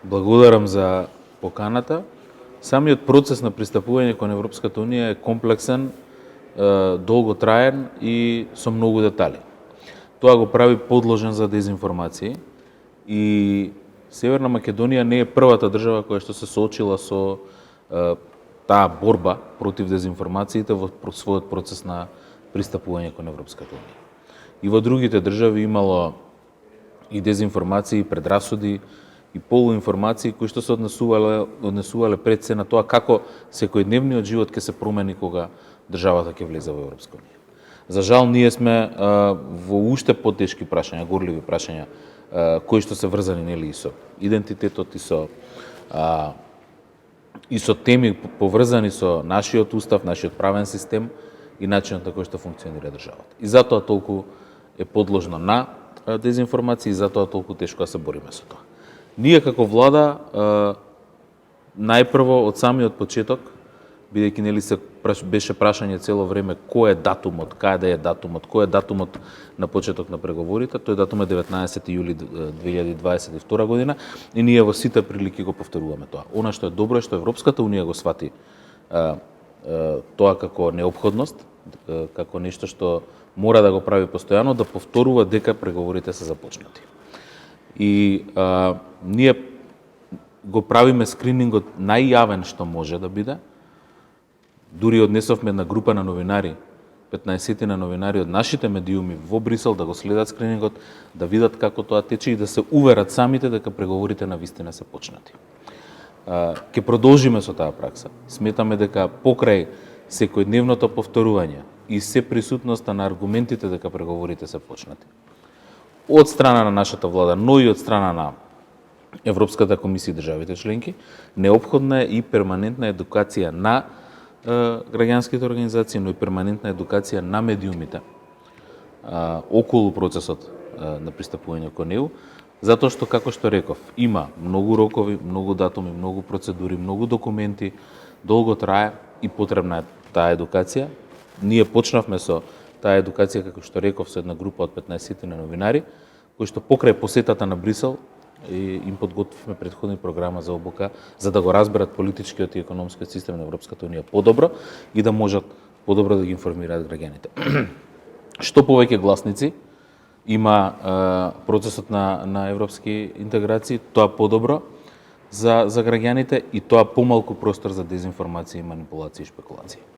Благодарам за поканата. Самиот процес на пристапување кон Европската Унија е комплексен, долготраен и со многу детали. Тоа го прави подложен за дезинформации и Северна Македонија не е првата држава која што се соочила со таа борба против дезинформациите во својот процес на пристапување кон Европската Унија. И во другите држави имало и дезинформации, предрасуди и полуинформации кои што се однесувале пред се на тоа како секојдневниот живот ќе се промени кога државата ќе влезе во Европска Унија. За жал, ние сме во уште потешки прашања, горливи прашања, кои што се врзани нели и со идентитетот и со теми поврзани со нашиот устав, нашиот правен систем и начинот на кој што функционира државата. И затоа толку е подложно на дезинформации и затоа толку тешко да се бориме со тоа. Ние како влада најпрво од самиот почеток, бидејќи нели се беше прашање цело време кој е датумот, каде е датумот, кој е датумот на почеток на преговорите, тој датум е 19 јули 2022 година и ние во сите прилики го повторуваме тоа. Она што е добро е што Европската Унија го свати тоа како неопходност, како нешто што мора да го прави постојано, да повторува дека преговорите се започнати. И ние го правиме скринингот најјавен што може да биде. Дури однесовме една група на новинари, 15 на новинари од нашите медиуми во Брисел да го следат скринингот, да видат како тоа тече и да се уверат самите дека преговорите навистина се почнати. Ке продолжиме со таа пракса. Сметаме дека покрај секојдневното повторување и се присутноста на аргументите дека преговорите се почнати, од страна на нашата влада, но и од страна на Европската комисија и државите членки, неопходна е и перманентна едукација на граѓанските организации, но и перманентна едукација на медиумите околу процесот на пристапување кон ЕУ, затоа што, како што реков, има многу рокови, многу датуми, многу процедури, многу документи, долго трае и потребна е таа едукација. Ние почнавме со таа едукација, како што реков, со една група од 15 на новинари, кои што покрај посетата на Брисел им подготвивме претходни програма за обука, за да го разберат политичкиот и економскиот систем на Европската Унија подобро и да можат подобро да ги информираат граѓаните. Што повеќе гласници има процесот на европски интеграции, тоа подобро за граѓаните и тоа помалку простор за дезинформација, манипулација и шпекулација.